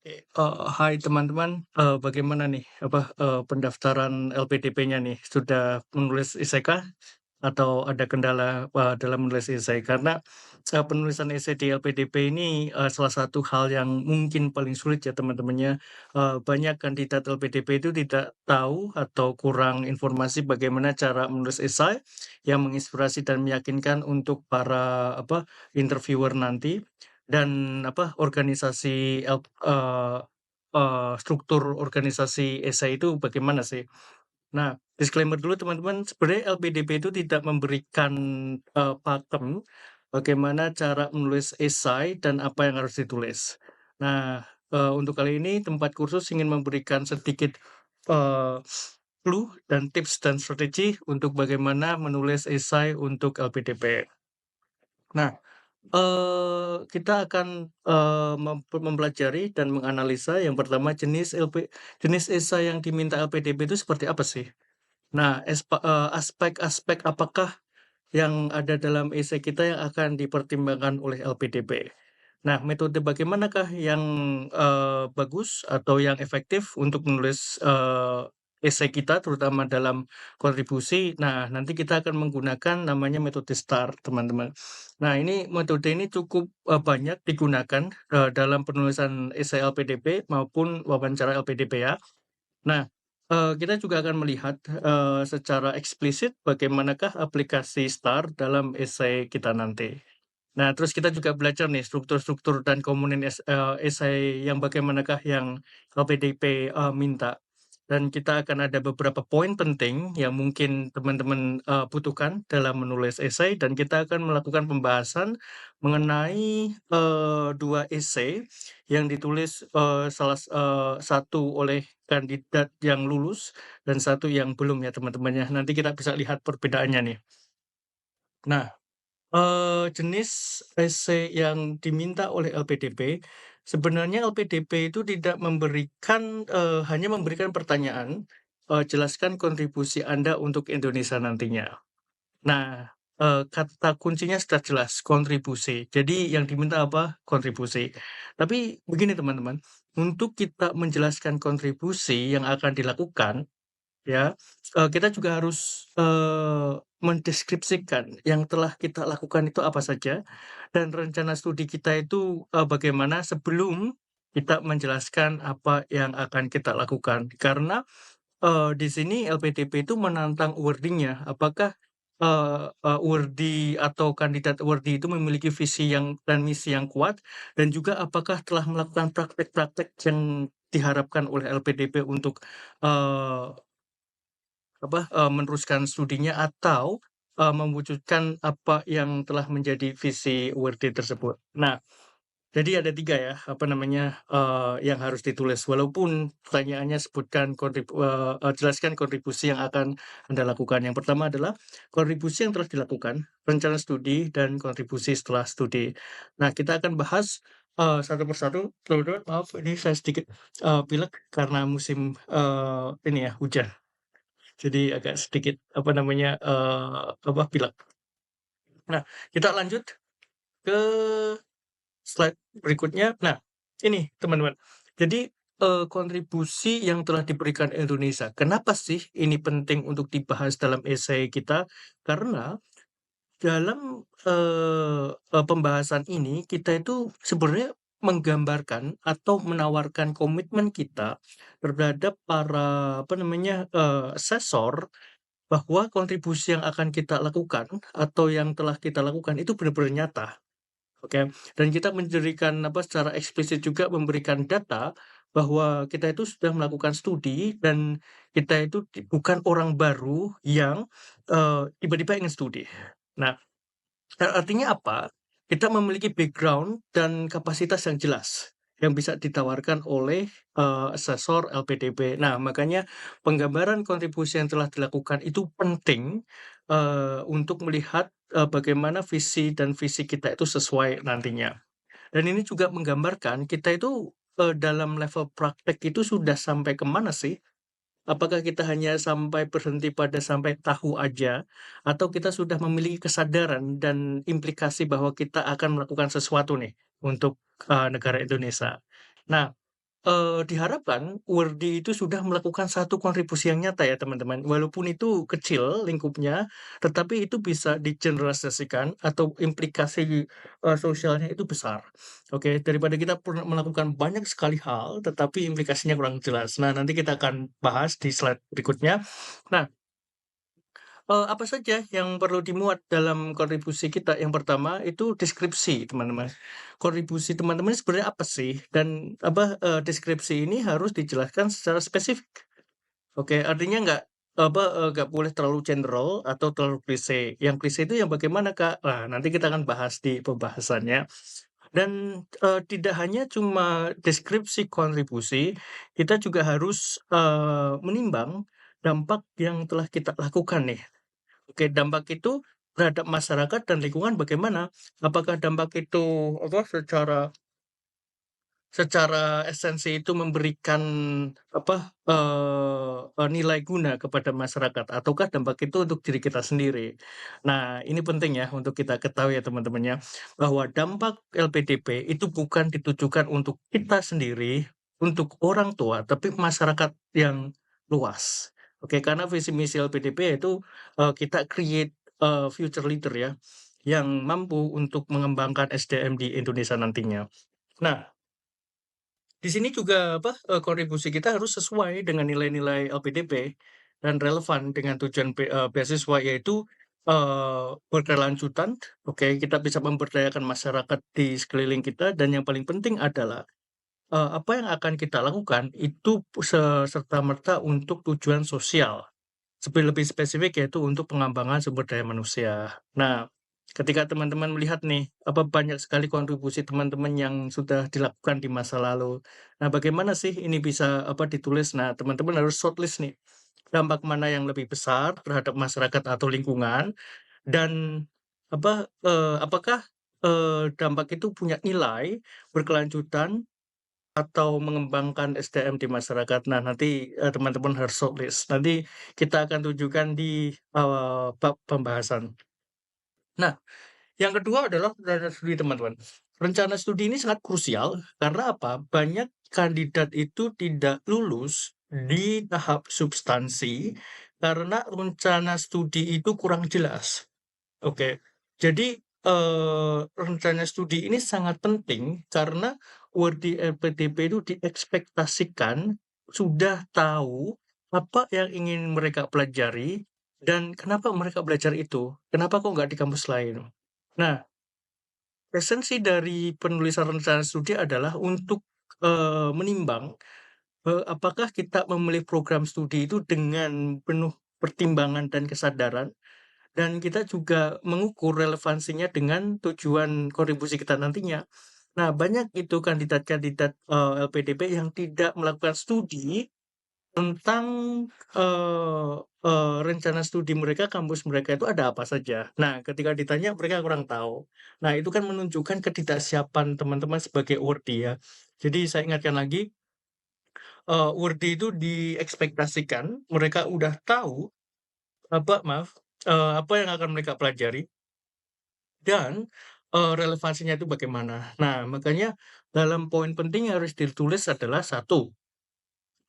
Hai teman-teman, bagaimana nih, pendaftaran LPDP-nya nih? Sudah menulis esai kah? Atau ada kendala, dalam menulis esai? Karena, penulisan esai di LPDP ini, salah satu hal yang mungkin paling sulit ya teman-temannya. Banyak kandidat LPDP itu tidak tahu atau kurang informasi bagaimana cara menulis esai yang menginspirasi dan meyakinkan untuk para, interviewer nanti. Dan organisasi struktur organisasi esai itu bagaimana sih? Nah, disclaimer dulu teman-teman, sebenarnya LPDP itu tidak memberikan, pakem bagaimana cara menulis esai dan apa yang harus ditulis. Nah, untuk kali ini tempat kursus ingin memberikan sedikit, eee, clue dan tips dan strategi untuk bagaimana menulis esai untuk LPDP. Nah, kita akan, mempelajari dan menganalisa yang pertama jenis esai yang diminta LPDP itu seperti apa sih? Nah, aspek-aspek apakah yang ada dalam esai kita yang akan dipertimbangkan oleh LPDP? Nah, metode bagaimanakah yang, bagus atau yang efektif untuk menulis, esai kita terutama dalam kontribusi? Nah, nanti kita akan menggunakan namanya metode STAR, teman-teman. Nah, metode ini cukup, banyak digunakan, dalam penulisan esai LPDP maupun wawancara LPDP ya. Nah, kita juga akan melihat, secara eksplisit bagaimanakah aplikasi STAR dalam esai kita nanti. Nah, terus kita juga belajar nih struktur-struktur dan komponen esai yang bagaimanakah yang LPDP, minta. Dan kita akan ada beberapa poin penting yang mungkin teman-teman, butuhkan dalam menulis esai dan kita akan melakukan pembahasan mengenai, 2 esai yang ditulis, satu oleh kandidat yang lulus dan satu yang belum ya teman-teman ya. Nanti kita bisa lihat perbedaannya nih. Nah, jenis esai yang diminta oleh LPDP, sebenarnya LPDP itu tidak memberikan, hanya memberikan pertanyaan, jelaskan kontribusi Anda untuk Indonesia nantinya. Nah, kata kuncinya sudah jelas, kontribusi. Jadi yang diminta apa? Kontribusi. Tapi begini teman-teman, untuk kita menjelaskan kontribusi yang akan dilakukan, ya, kita juga harus, mendeskripsikan yang telah kita lakukan itu apa saja, dan rencana studi kita itu, bagaimana sebelum kita menjelaskan apa yang akan kita lakukan. Karena, di sini LPDP itu menantang wording-nya, apakah, wordy atau kandidat wordy itu memiliki visi yang dan misi yang kuat, dan juga apakah telah melakukan praktek-praktek yang diharapkan oleh LPDP untuk, eee meneruskan studinya atau, mewujudkan apa yang telah menjadi visi WRD tersebut. Nah, jadi ada 3 ya, yang harus ditulis walaupun pertanyaannya sebutkan jelaskan kontribusi yang akan Anda lakukan. Yang pertama adalah kontribusi yang telah dilakukan, rencana studi, dan kontribusi setelah studi. Nah, kita akan bahas, satu persatu. Teman-teman maaf ini saya sedikit, pilek karena musim, ini ya, hujan. Jadi agak sedikit, pilek. Nah, kita lanjut ke slide berikutnya. Nah, ini teman-teman. Jadi, kontribusi yang telah diberikan Indonesia. Kenapa sih ini penting untuk dibahas dalam esai kita? Karena dalam, pembahasan ini kita itu sebenarnya menggambarkan atau menawarkan komitmen kita terhadap para, asesor bahwa kontribusi yang akan kita lakukan atau yang telah kita lakukan itu benar-benar nyata, oke. Dan kita secara eksplisit juga memberikan data bahwa kita itu sudah melakukan studi dan kita itu bukan orang baru yang, tiba-tiba ingin studi. Nah, artinya apa? Kita memiliki background dan kapasitas yang jelas, yang bisa ditawarkan oleh, asesor LPDP. Nah, makanya penggambaran kontribusi yang telah dilakukan itu penting, untuk melihat, bagaimana visi kita itu sesuai nantinya. Dan ini juga menggambarkan kita itu, dalam level praktek itu sudah sampai kemana sih? Apakah kita hanya sampai berhenti pada sampai tahu aja, atau kita sudah memiliki kesadaran dan implikasi bahwa kita akan melakukan sesuatu nih untuk, negara Indonesia. Nah, diharapkan Wordy itu sudah melakukan satu kontribusi yang nyata ya teman-teman, walaupun itu kecil lingkupnya, tetapi itu bisa digeneralisasikan atau implikasi, sosialnya itu besar. Oke, daripada kita melakukan banyak sekali hal, tetapi implikasinya kurang jelas. Nah, nanti kita akan bahas di slide berikutnya. Nah, apa saja yang perlu dimuat dalam kontribusi kita? Yang pertama itu deskripsi, teman-teman. Kontribusi teman-teman sebenarnya apa sih? Dan apa, deskripsi ini harus dijelaskan secara spesifik. Oke, artinya nggak boleh terlalu general atau terlalu klise. Yang klise itu yang bagaimana, Kak? Nah, nanti kita akan bahas di pembahasannya. Dan, tidak hanya cuma deskripsi kontribusi, kita juga harus, menimbang dampak yang telah kita lakukan nih. Oke, dampak itu terhadap masyarakat dan lingkungan bagaimana? Apakah dampak itu apa, secara secara esensi itu memberikan apa, nilai guna kepada masyarakat ataukah dampak itu untuk diri kita sendiri. Nah, ini penting ya untuk kita ketahui ya teman-teman ya, bahwa dampak LPDP itu bukan ditujukan untuk kita sendiri, untuk orang tua, tapi masyarakat yang luas. Oke, karena visi misi LPDP yaitu, kita create, future leader ya, yang mampu untuk mengembangkan SDM di Indonesia nantinya. Nah, di sini juga apa, kontribusi kita harus sesuai dengan nilai-nilai LPDP dan relevan dengan tujuan beasiswa yaitu, berkelanjutan, oke, kita bisa memberdayakan masyarakat di sekeliling kita dan yang paling penting adalah, apa yang akan kita lakukan itu serta-merta untuk tujuan sosial. Lebih spesifik yaitu untuk pengembangan sumber daya manusia. Nah, ketika teman-teman melihat nih, apa banyak sekali kontribusi teman-teman yang sudah dilakukan di masa lalu. Nah, bagaimana sih ini bisa apa ditulis? Nah, teman-teman harus shortlist nih, dampak mana yang lebih besar terhadap masyarakat atau lingkungan dan apa, apakah, dampak itu punya nilai berkelanjutan atau mengembangkan SDM di masyarakat. Nah, nanti, teman-teman harus shortlist. Nanti kita akan tunjukkan di, bab pembahasan. Nah, yang kedua adalah rencana studi, teman-teman. Rencana studi ini sangat krusial karena apa? Banyak kandidat itu tidak lulus di tahap substansi karena rencana studi itu kurang jelas. Oke. Jadi, rencana studi ini sangat penting karena Word LPDP itu diekspektasikan sudah tahu apa yang ingin mereka pelajari dan kenapa mereka belajar itu, kenapa kok nggak di kampus lain. Nah, esensi dari penulisan rencana studi adalah untuk, menimbang, apakah kita memilih program studi itu dengan penuh pertimbangan dan kesadaran dan kita juga mengukur relevansinya dengan tujuan kontribusi kita nantinya. Nah, banyak itu kandidat-kandidat, LPDP yang tidak melakukan studi tentang, eee eee, rencana studi mereka, kampus mereka itu ada apa saja. Nah, ketika ditanya mereka kurang tahu. Nah, itu kan menunjukkan ketidaksiapan teman-teman sebagai wordy ya. Jadi saya ingatkan lagi, wordy itu diekspektasikan mereka udah tahu apa yang akan mereka pelajari dan, relevansinya itu bagaimana. Nah, makanya dalam poin penting yang harus ditulis adalah satu,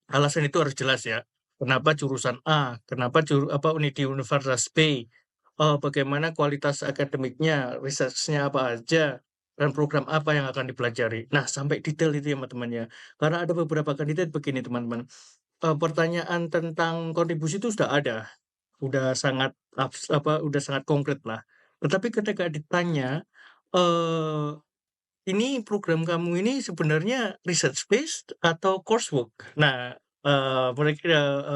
alasan itu harus jelas ya. Kenapa jurusan A, kenapa di universitas B, bagaimana kualitas akademiknya, research-nya apa aja, dan program apa yang akan dipelajari. Nah, sampai detail itu ya teman-teman ya. Karena ada beberapa kandidat begini teman-teman, pertanyaan tentang kontribusi itu sudah ada. Udah sangat udah sangat konkret lah. Tetapi ketika ditanya, eee, "Ini program kamu ini sebenarnya research based atau coursework?" Nah,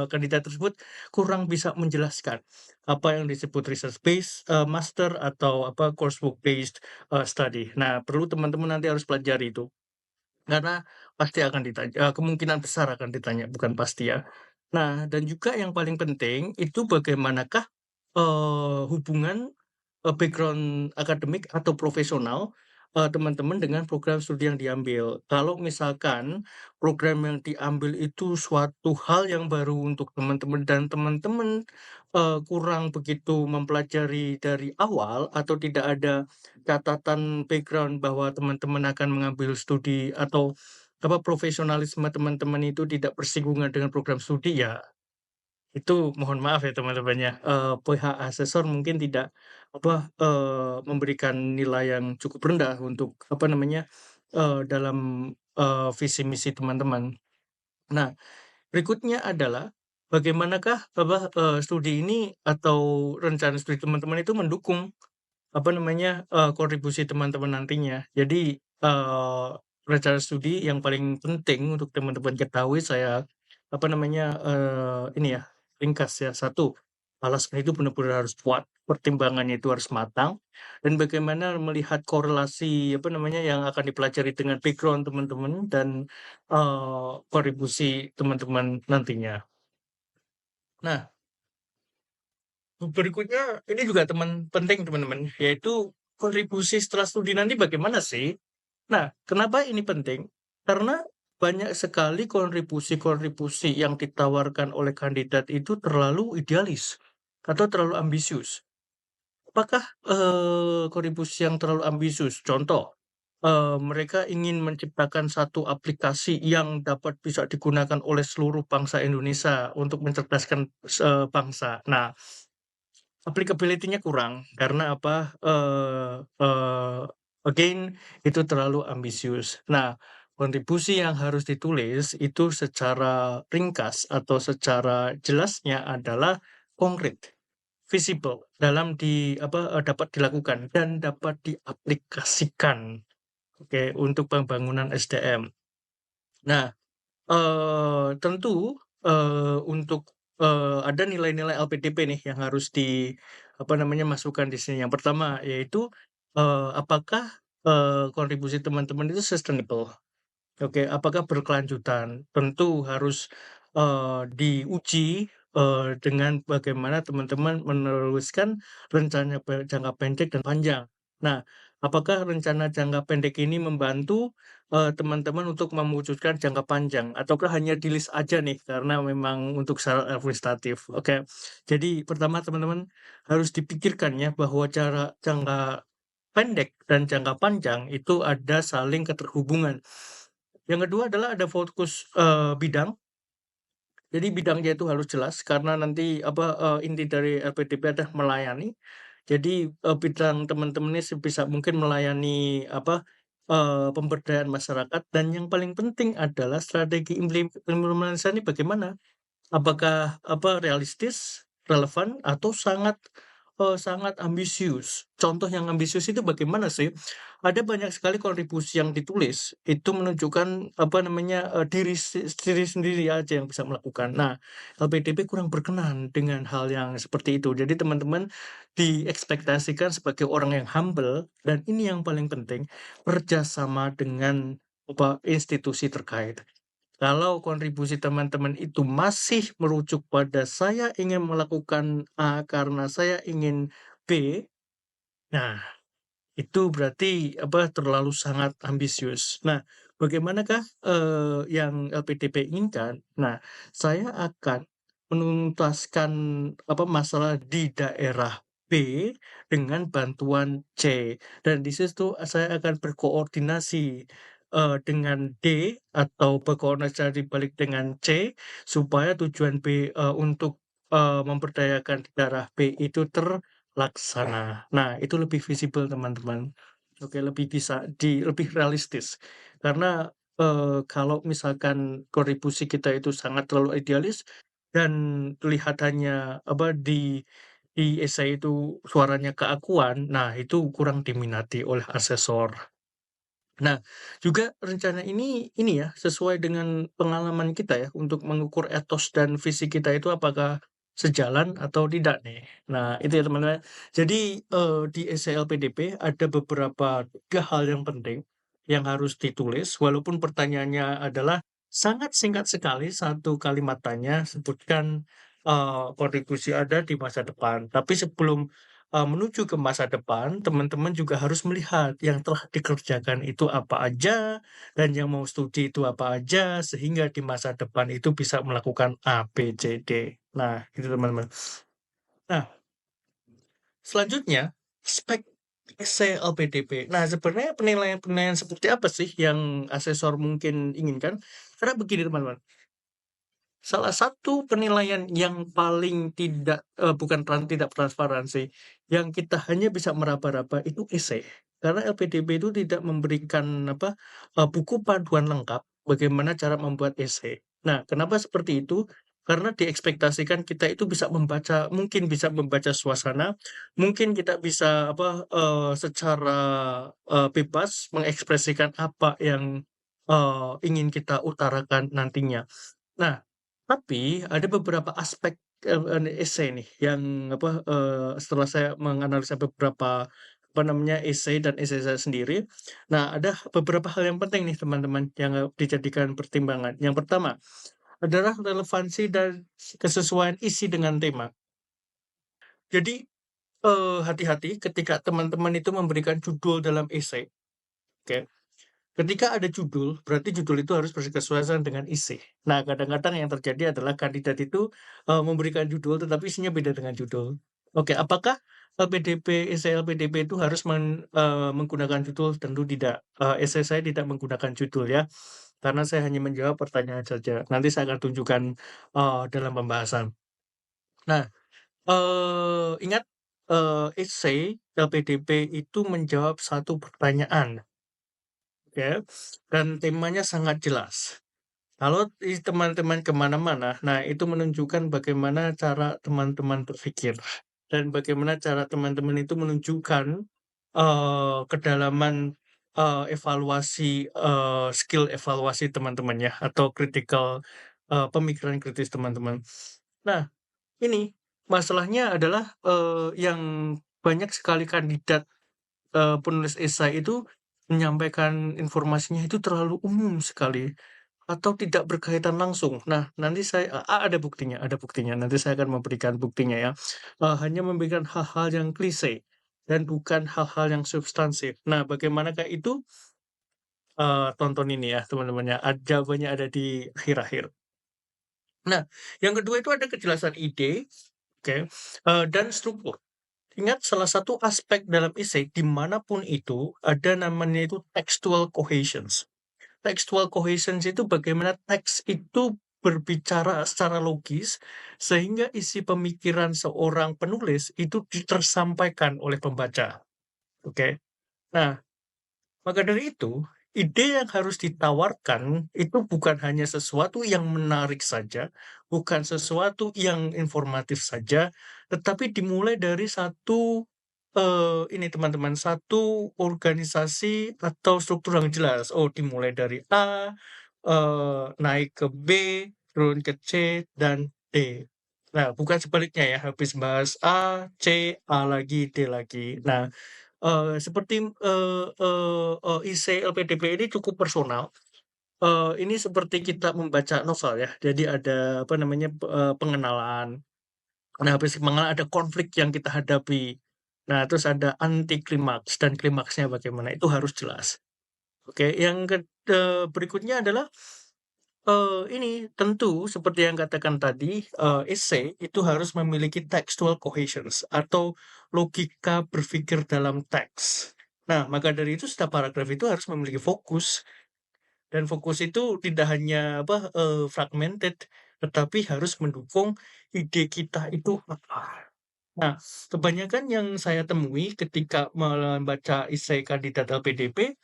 kandidat tersebut kurang bisa menjelaskan apa yang disebut research based, master atau apa coursework based, study. Nah, perlu teman-teman nanti harus pelajari itu. Karena pasti akan ditanya kemungkinan besar akan ditanya, bukan pasti ya. Nah, dan juga yang paling penting itu bagaimanakah, hubungan, background akademik atau profesional, teman-teman dengan program studi yang diambil. Kalau misalkan program yang diambil itu suatu hal yang baru untuk teman-teman dan teman-teman, kurang begitu mempelajari dari awal atau tidak ada catatan background bahwa teman-teman akan mengambil studi atau profesionalisme teman-teman itu tidak bersinggungan dengan program studi, ya itu mohon maaf ya teman-teman ya, pihak asesor mungkin tidak, memberikan nilai yang cukup rendah untuk, dalam, visi misi teman-teman. Nah, berikutnya adalah bagaimanakah, studi ini atau rencana studi teman-teman itu mendukung, kontribusi teman-teman nantinya. Jadi, rencana studi yang paling penting untuk teman-teman ketahui saya, ini ya, ringkas ya. Satu, alasan itu benar-benar harus kuat, pertimbangannya itu harus matang, dan bagaimana melihat korelasi, yang akan dipelajari dengan background teman-teman dan, kontribusi teman-teman nantinya. Nah, berikutnya ini juga penting teman-teman, yaitu kontribusi setelah studi nanti bagaimana sih? Nah, kenapa ini penting? Karena banyak sekali kontribusi-kontribusi yang ditawarkan oleh kandidat itu terlalu idealis atau terlalu ambisius. Apakah, kontribusi yang terlalu ambisius? Contoh, mereka ingin menciptakan satu aplikasi yang dapat bisa digunakan oleh seluruh bangsa Indonesia untuk mencerdaskan bangsa. Nah, applicability-nya kurang karena apa, again itu terlalu ambisius. Nah, kontribusi yang harus ditulis itu secara ringkas atau secara jelasnya adalah konkret, visible dalam dapat dilakukan dan dapat diaplikasikan, oke, untuk pembangunan SDM. Nah, tentu, untuk, ada nilai-nilai LPDP nih yang harus masukkan di sini. Yang pertama yaitu, apakah, kontribusi teman-teman itu sustainable? Oke, apakah berkelanjutan? Tentu harus, diuji, dengan bagaimana teman-teman meneruskan rencana jangka pendek dan panjang. Nah, apakah rencana jangka pendek ini membantu, teman-teman untuk mewujudkan jangka panjang ataukah hanya di-list aja nih karena memang untuk syarat administratif? Oke, jadi pertama teman-teman harus dipikirkan ya bahwa cara jangka pendek dan jangka panjang itu ada saling keterhubungan. Yang kedua adalah ada fokus, bidang. Jadi bidangnya itu harus jelas karena nanti inti dari LPDP adalah melayani. Jadi, bidang teman-teman ini sebisa mungkin melayani pemberdayaan masyarakat dan yang paling penting adalah strategi implementasi ini bagaimana? Apakah, realistis, relevan, atau sangat ambisius? Contoh yang ambisius itu bagaimana sih? Ada banyak sekali kontribusi yang ditulis, itu menunjukkan, diri sendiri aja yang bisa melakukan. Nah, LPDP kurang berkenan dengan hal yang seperti itu. Jadi teman-teman diekspektasikan sebagai orang yang humble, dan ini yang paling penting, kerjasama dengan, institusi terkait. Kalau kontribusi teman-teman itu masih merujuk pada saya ingin melakukan A karena saya ingin B, nah itu berarti terlalu sangat ambisius. Nah, bagaimanakah, yang LPDP inginkan? Nah, saya akan menuntaskan masalah di daerah B dengan bantuan C, dan di situ saya akan berkoordinasi, dengan D atau berkoordinasi balik dengan C supaya tujuan B, untuk, memberdayakan di daerah B itu laksana. Nah, itu lebih visible teman-teman. Oke, lebih realistis. Karena, kalau misalkan kontribusi kita itu sangat terlalu idealis dan kelihatannya di esai itu suaranya keakuan, nah itu kurang diminati oleh asesor. Nah, juga rencana ini ya, sesuai dengan pengalaman kita ya, untuk mengukur etos dan visi kita itu apakah sejalan atau tidak nih. Nah, itu ya teman-teman. Jadi, di SLPDP ada beberapa 3 hal yang penting yang harus ditulis, walaupun pertanyaannya adalah sangat singkat sekali, satu kalimat tanya, sebutkan, kontribusi Anda di masa depan. Tapi sebelum menuju ke masa depan, teman-teman juga harus melihat yang telah dikerjakan itu apa aja, dan yang mau studi itu apa aja, sehingga di masa depan itu bisa melakukan A, B, C, D. Nah, itu teman-teman. Nah, selanjutnya, spek. Esai LPDP. Nah, sebenarnya penilaian-penilaian seperti apa sih yang asesor mungkin inginkan? Karena begini teman-teman, salah satu penilaian yang paling bukan tidak transparansi, yang kita hanya bisa meraba-raba itu esai. Karena LPDP itu tidak memberikan buku panduan lengkap bagaimana cara membuat esai. Nah, kenapa seperti itu? Karena diekspektasikan kita itu bisa membaca, mungkin bisa membaca suasana, mungkin kita bisa secara bebas mengekspresikan apa yang ingin kita utarakan nantinya. Nah, tapi ada beberapa aspek, esai nih yang setelah saya menganalisa beberapa, esai dan esai saya sendiri. Nah, ada beberapa hal yang penting nih teman-teman yang, dijadikan pertimbangan. Yang pertama adalah relevansi dan kesesuaian isi dengan tema. Jadi, hati-hati ketika teman-teman itu memberikan judul dalam esai, oke. Ketika ada judul, berarti judul itu harus berkesesuaian dengan isi. Nah, kadang-kadang yang terjadi adalah kandidat itu, memberikan judul tetapi isinya beda dengan judul. Oke, apakah LPDP, esai LPDP itu harus menggunakan judul? Tentu tidak, esai saya tidak menggunakan judul ya, karena saya hanya menjawab pertanyaan saja. Nanti saya akan tunjukkan, dalam pembahasan. Nah, ingat, esai LPDP itu menjawab satu pertanyaan, ya, dan temanya sangat jelas. Kalau teman-teman kemana-mana, nah itu menunjukkan bagaimana cara teman-teman berpikir dan bagaimana cara teman-teman itu menunjukkan kedalaman evaluasi skill evaluasi teman-teman ya atau pemikiran kritis teman-teman. Nah, ini masalahnya adalah yang banyak sekali kandidat penulis esai itu menyampaikan informasinya itu terlalu umum sekali. Atau tidak berkaitan langsung. Nah, nanti ada buktinya, nanti saya akan memberikan buktinya ya. Hanya memberikan hal-hal yang klise dan bukan hal-hal yang substansif. Nah, bagaimanakah itu? Tonton ini ya teman-teman ya, jawabannya ada di akhir-akhir. Nah, yang kedua itu ada kejelasan ide, oke, dan struktur. Ingat salah satu aspek dalam esai dimanapun itu ada namanya itu textual cohesions. Textual cohesion itu bagaimana teks itu berbicara secara logis sehingga isi pemikiran seorang penulis itu tersampaikan oleh pembaca. Oke. Nah, maka dari itu, ide yang harus ditawarkan itu bukan hanya sesuatu yang menarik saja, bukan sesuatu yang informatif saja, tetapi dimulai dari ini teman-teman, satu organisasi atau struktur yang jelas. Oh, dimulai dari A, naik ke B, turun ke C, dan D. Nah, bukan sebaliknya ya, habis bahas A, C, A lagi, D lagi. Nah, seperti, isi LPDP ini cukup personal, ini seperti kita membaca novel ya. Jadi ada, pengenalan. Nah, habis pengenalan ada konflik yang kita hadapi. Nah, terus ada anti klimaks dan klimaksnya bagaimana, itu harus jelas. Oke, berikutnya adalah, ini tentu seperti yang katakan tadi, esai itu harus memiliki textual cohesions atau logika berpikir dalam teks. Nah, maka dari itu setiap paragraf itu harus memiliki fokus, dan fokus itu tidak hanya fragmented, tetapi harus mendukung ide kita itu apa. Nah, kebanyakan yang saya temui ketika membaca esai kandidat LPDP,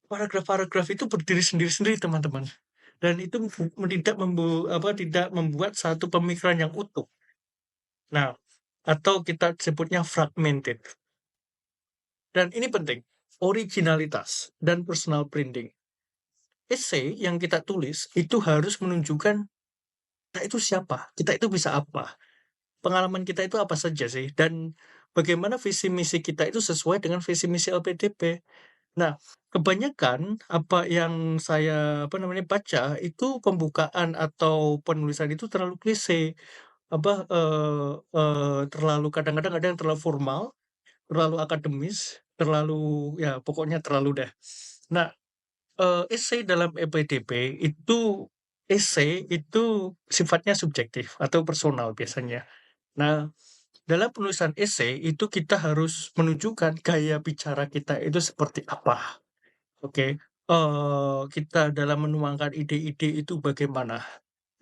paragraf-paragraf itu berdiri sendiri-sendiri, teman-teman. Dan itu tidak membuat satu pemikiran yang utuh. Nah, atau kita sebutnya fragmented. Dan ini penting, originalitas dan personal branding. Essay yang kita tulis itu harus menunjukkan kita itu siapa, kita itu bisa apa, pengalaman kita itu apa saja sih, dan bagaimana visi misi kita itu sesuai dengan visi misi LPDP. Nah, kebanyakan apa yang saya, baca itu pembukaan atau penulisan itu terlalu klise, terlalu kadang-kadang ada yang terlalu formal, terlalu akademis, terlalu ya pokoknya terlalu deh. Nah, esai dalam LPDP itu sifatnya subjektif atau personal biasanya. Nah, dalam penulisan esai itu kita harus menunjukkan gaya bicara kita itu seperti apa, oke. Kita dalam menuangkan ide-ide itu bagaimana.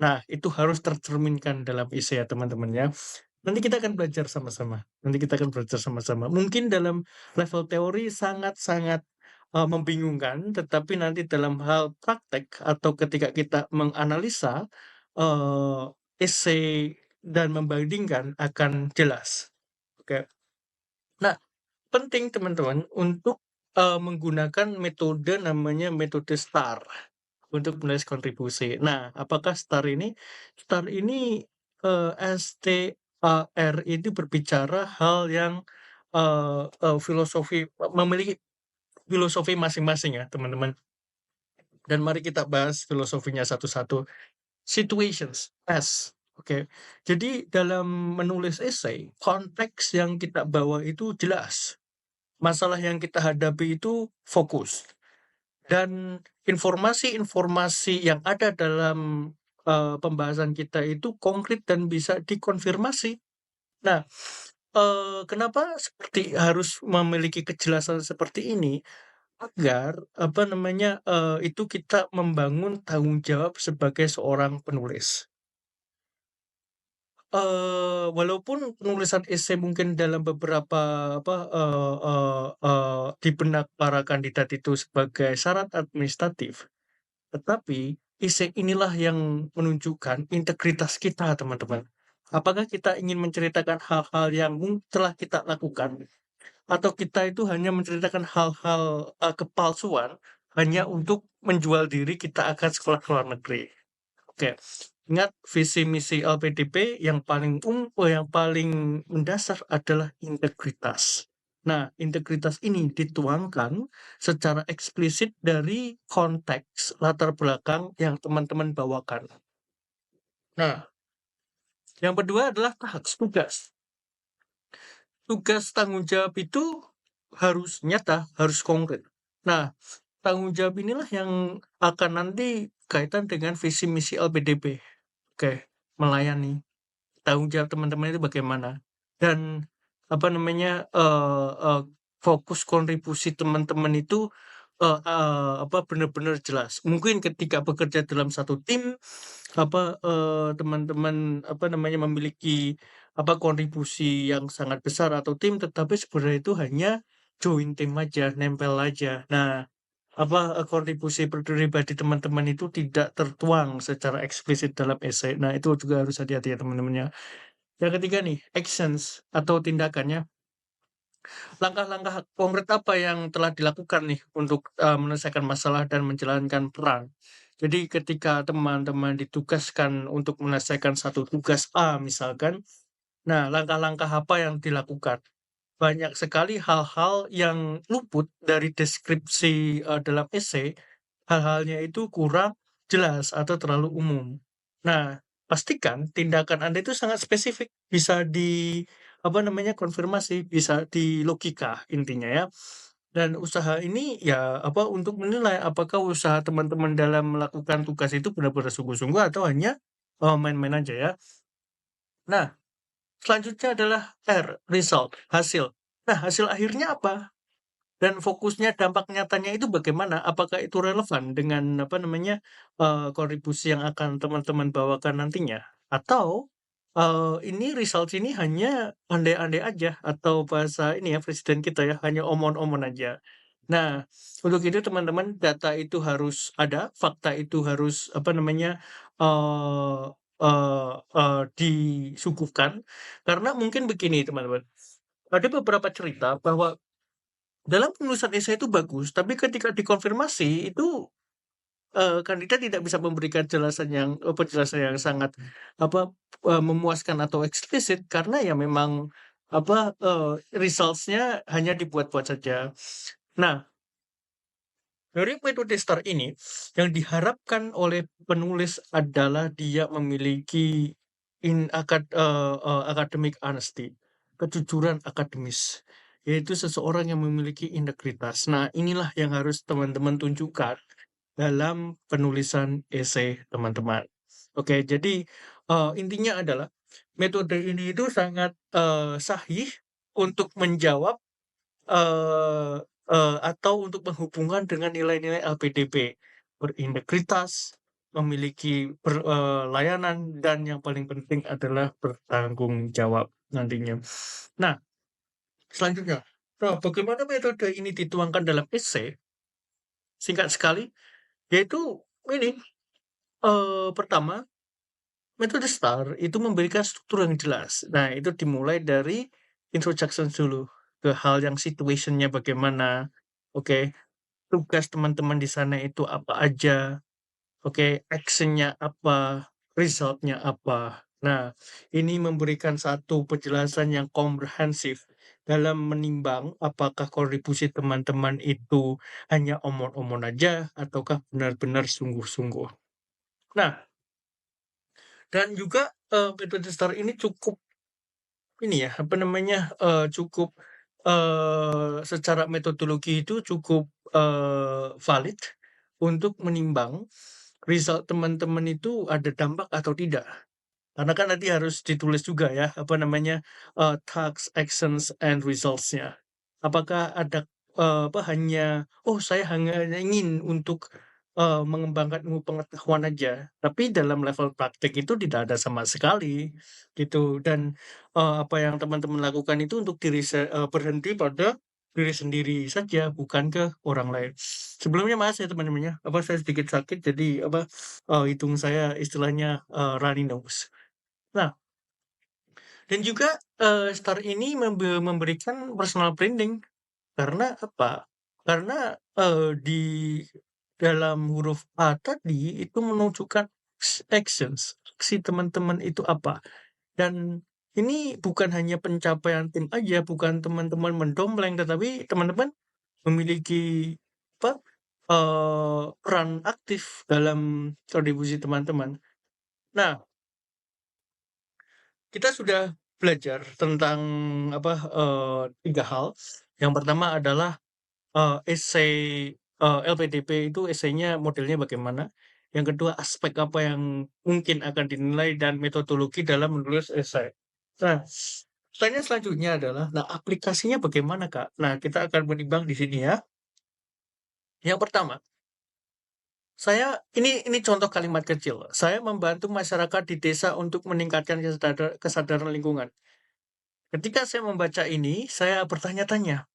Nah, itu harus tercerminkan dalam esai ya, teman-teman, ya. Nanti kita akan belajar sama-sama. Mungkin dalam level teori sangat-sangat, membingungkan, tetapi nanti dalam hal praktek atau ketika kita menganalisa, eee, esai dan membandingkan akan jelas, oke. Nah, penting teman-teman untuk, menggunakan metode namanya metode STAR untuk menulis kontribusi. Nah, apakah STAR ini? STAR ini, STAR itu berbicara hal yang, filosofi memiliki filosofi masing-masing ya, teman-teman. Dan mari kita bahas filosofinya satu-satu. Situations, S, oke. Jadi dalam menulis esai, konteks yang kita bawa itu jelas. Masalah yang kita hadapi itu fokus. Dan informasi-informasi yang ada dalam, pembahasan kita itu konkret dan bisa dikonfirmasi. Nah, kenapa seperti harus memiliki kejelasan seperti ini? Agar, apa namanya, itu kita membangun tanggung jawab sebagai seorang penulis. Walaupun penulisan esai mungkin dalam beberapa apa, di benak para kandidat itu sebagai syarat administratif, tetapi esai inilah yang menunjukkan integritas kita, teman-teman. Apakah kita ingin menceritakan hal-hal yang telah kita lakukan, atau kita itu hanya menceritakan hal-hal, kepalsuan hanya untuk menjual diri kita akan sekolah ke luar negeri. Oke, ingat visi misi LPDP yang paling mendasar adalah integritas. Nah, integritas ini dituangkan secara eksplisit dari konteks latar belakang yang teman-teman bawakan. Nah, yang kedua adalah tugas. Tugas tanggung jawab itu harus nyata, harus konkret. Nah, tanggung jawab inilah yang akan nanti kaitan dengan visi misi LPDP. Oke, melayani. Tanggung jawab teman-teman itu bagaimana? Dan apa namanya, fokus kontribusi teman-teman itu, apa, benar-benar jelas. Mungkin ketika bekerja dalam satu tim, apa, teman-teman, apa namanya, memiliki, apa, kontribusi yang sangat besar atau tim, tetapi sebenarnya itu hanya join tim aja, nempel aja. Nah, apa, kontribusi pribadi teman-teman itu tidak tertuang secara eksplisit dalam esai. Nah, itu juga harus hati-hati ya, teman-teman, ya. Yang ketiga nih, actions atau tindakannya. Langkah-langkah konkret apa yang telah dilakukan nih untuk, menyelesaikan masalah dan menjalankan peran? Jadi ketika teman-teman ditugaskan untuk menyelesaikan satu tugas A misalkan, nah langkah-langkah apa yang dilakukan? Banyak sekali hal-hal yang luput dari deskripsi, dalam esai, hal-halnya itu kurang jelas atau terlalu umum. Nah, pastikan tindakan Anda itu sangat spesifik, bisa apa namanya, konfirmasi, bisa di logika intinya ya. Dan usaha ini ya, apa, untuk menilai apakah usaha teman-teman dalam melakukan tugas itu benar-benar sungguh-sungguh atau hanya, main-main aja ya. Nah, selanjutnya adalah R, result, hasil. Nah, hasil akhirnya apa? Dan fokusnya dampak nyatanya itu bagaimana? Apakah itu relevan dengan apa namanya, kontribusi yang akan teman-teman bawakan nantinya? Atau, ini result ini hanya andai-andai aja atau bahasa ini ya presiden kita ya, hanya omon-omon aja. Nah, untuk itu teman-teman data itu harus ada, fakta itu harus apa namanya, eee eee eee, disuguhkan. Karena mungkin begini teman-teman, ada beberapa cerita bahwa dalam penulisan esai itu bagus, tapi ketika dikonfirmasi itu, kandidat tidak bisa memberikan penjelasan yang sangat, apa, memuaskan atau eksplisit karena ya memang, apa, results-nya hanya dibuat-buat saja. Nah, dari metode STAR ini, yang diharapkan oleh penulis adalah dia memiliki academic honesty, kejujuran akademis, yaitu seseorang yang memiliki integritas. Nah, inilah yang harus teman-teman tunjukkan dalam penulisan esai teman-teman. Oke, jadi, intinya adalah metode ini itu sangat, sahih untuk menjawab, eee atau untuk menghubungkan dengan nilai-nilai LPDP, berintegritas, memiliki layanan, dan yang paling penting adalah bertanggung jawab nantinya. Nah, selanjutnya, nah bagaimana metode ini dituangkan dalam esai? Singkat sekali, yaitu ini, pertama, metode STAR itu memberikan struktur yang jelas. Nah, itu dimulai dari introduction dulu, ke hal yang situation-nya bagaimana, oke, tugas teman-teman di sana itu apa aja, oke, action-nya apa, result-nya apa. Nah, ini memberikan satu penjelasan yang komprehensif dalam menimbang apakah kontribusi teman-teman itu hanya omong-omong aja ataukah benar-benar sungguh-sungguh. Nah, dan juga, metode STAR ini cukup ini ya, apa namanya, cukup, secara metodologi itu cukup, valid untuk menimbang result teman-teman itu ada dampak atau tidak. Karena kan nanti harus ditulis juga ya, apa namanya, tasks, actions, and results-nya. Apakah ada, apa, hanya, "Oh, saya hanya ingin untuk, mengembangkan ilmu pengetahuan aja," tapi dalam level praktik itu tidak ada sama sekali, gitu. Dan, apa yang teman-teman lakukan itu untuk berhenti pada diri sendiri saja, bukan ke orang lain. Sebelumnya maaf ya teman-teman ya, apa, saya sedikit sakit jadi, apa, hidung saya istilahnya, runny nose. Nah, dan juga, STAR ini memberikan personal branding. Karena apa? Karena, di dalam huruf A tadi itu menunjukkan actions, aksi teman-teman itu apa. Dan ini bukan hanya pencapaian tim aja, bukan teman-teman mendompleng, tetapi teman-teman memiliki apa, peran aktif dalam kontribusi teman-teman. Nah, kita sudah belajar tentang apa, 3 hal. Yang pertama adalah, esai, LPDP itu esainya modelnya bagaimana. Yang kedua, aspek apa yang mungkin akan dinilai dan metodologi dalam menulis esai. Nah, pertanyaan selanjutnya adalah, nah aplikasinya bagaimana, Kak? Nah, kita akan menimbang di sini ya. Yang pertama, ini contoh kalimat kecil, saya membantu masyarakat di desa untuk meningkatkan kesadaran lingkungan. Ketika saya membaca ini, saya bertanya-tanya,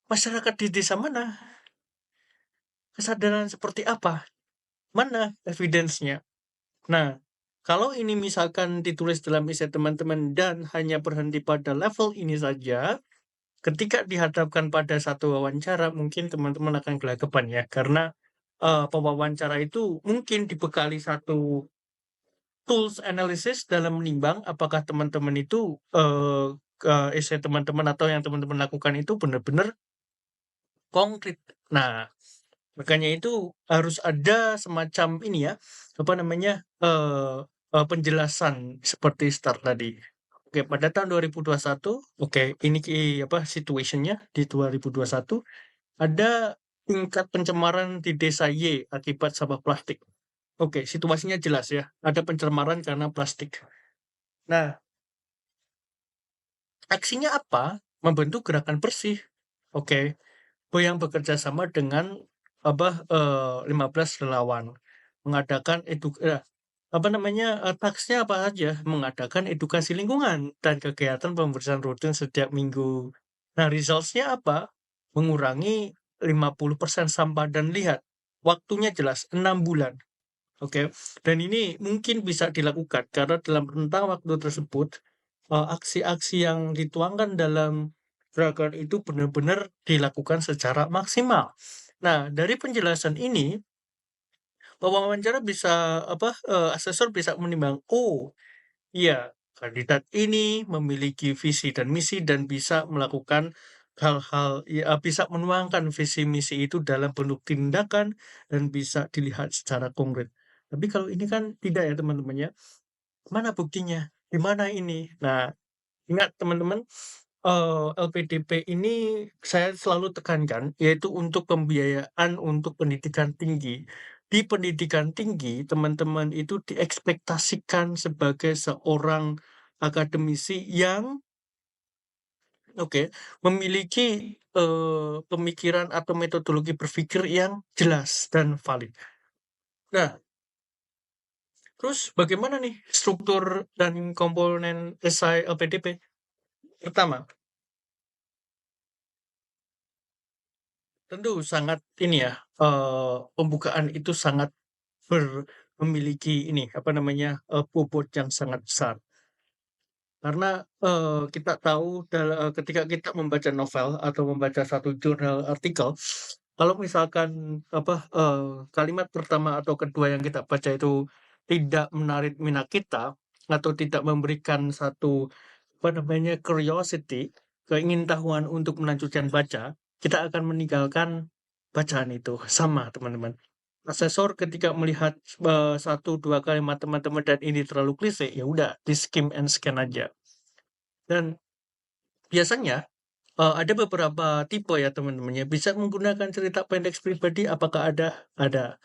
masyarakat di desa mana? Kesadaran seperti apa? Mana evidence-nya? Nah, kalau ini misalkan ditulis dalam esai teman-teman dan hanya berhenti pada level ini saja, ketika dihadapkan pada satu wawancara, mungkin teman-teman akan gelagapan ya, karena pewawancara itu mungkin dibekali satu tools analysis dalam menimbang apakah teman-teman itu, esai teman-teman atau yang teman-teman lakukan itu benar-benar konkret. Nah, makanya itu harus ada semacam ini ya, apa namanya, penjelasan seperti start tadi. Oke, pada tahun 2021, oke, ini apa, situation-nya di 2021, ada tingkat pencemaran di desa Y akibat sampah plastik. Oke, situasinya jelas ya, ada pencemaran karena plastik. Nah, aksinya apa? Membentuk gerakan bersih. Oke, yang bekerja sama dengan apa, 15 relawan, mengadakan apa namanya, task-nya apa aja, mengadakan edukasi lingkungan dan kegiatan pembersihan rutin setiap minggu. Nah, results-nya apa? Mengurangi 50% sampah dan lihat, waktunya jelas 6 bulan, oke. Dan ini mungkin bisa dilakukan karena dalam rentang waktu tersebut, aksi-aksi yang dituangkan dalam gerakan itu benar-benar dilakukan secara maksimal. Nah, dari penjelasan ini, pewawancara bisa apa, asesor bisa menimbang, "Oh, iya, kandidat ini memiliki visi dan misi dan bisa melakukan hal-hal ya, bisa menuangkan visi misi itu dalam bentuk tindakan dan bisa dilihat secara konkret." Tapi kalau ini kan tidak ya teman-teman ya, mana buktinya? Di mana ini? Nah, ingat teman-teman, LPDP ini saya selalu tekankan, yaitu untuk pembiayaan untuk pendidikan tinggi. di pendidikan tinggi, teman-teman itu diekspektasikan sebagai seorang akademisi yang oke, memiliki, pemikiran atau metodologi berpikir yang jelas dan valid. Nah, terus bagaimana nih struktur dan komponen esai LPDP? Pertama, tentu sangat ini ya, pembukaan itu sangat memiliki ini, apa namanya, bobot yang sangat besar. Karena, kita tahu ketika kita membaca novel atau membaca satu jurnal artikel, kalau misalkan apa, kalimat pertama atau kedua yang kita baca itu tidak menarik minat kita, atau tidak memberikan satu, apa namanya, curiosity, keingintahuan untuk melanjutkan baca, kita akan meninggalkan bacaan itu. Sama, teman-teman. Asesor ketika melihat, 1, 2 kalimat teman-teman dan ini terlalu klise, ya udah di-skim and scan aja. Dan biasanya, ada beberapa tipe ya teman-teman ya, bisa menggunakan cerita pendek pribadi apakah ada? Ada.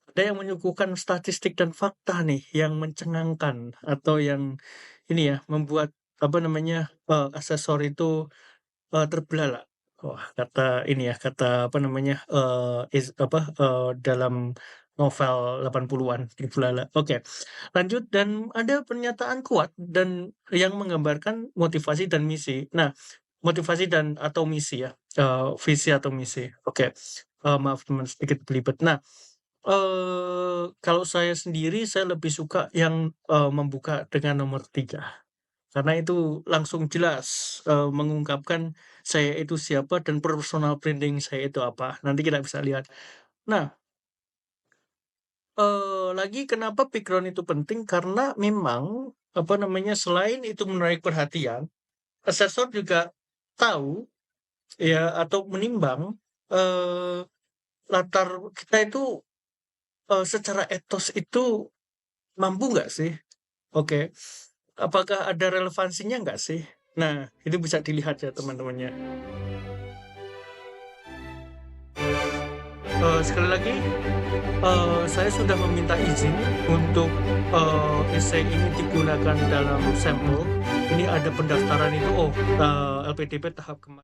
Ada yang menyuguhkan statistik dan fakta nih yang mencengangkan atau yang ini ya, membuat apa namanya, asesor itu terbelalak. Wah, kata ini ya, kata apa namanya, dalam novel 80-an terbelalak. Oke, lanjut dan ada pernyataan kuat dan yang menggambarkan motivasi dan misi. Nah, motivasi dan atau misi ya, visi atau misi. Oke, maaf teman sedikit belibet. Nah, kalau saya sendiri saya lebih suka yang, membuka dengan nomor 3. Karena itu langsung jelas, mengungkapkan saya itu siapa dan personal branding saya itu apa, nanti kita bisa lihat. Nah, lagi kenapa background itu penting, karena memang, apa namanya, selain itu menarik perhatian, asesor juga tahu ya atau menimbang, eee, latar kita itu, secara etos itu mampu nggak sih? Oke, apakah ada relevansinya nggak sih? Nah, itu bisa dilihat ya teman-temannya. Sekali lagi, saya sudah meminta izin untuk, esai ini digunakan dalam sampel. Ini ada pendaftaran itu, LPDP tahap kema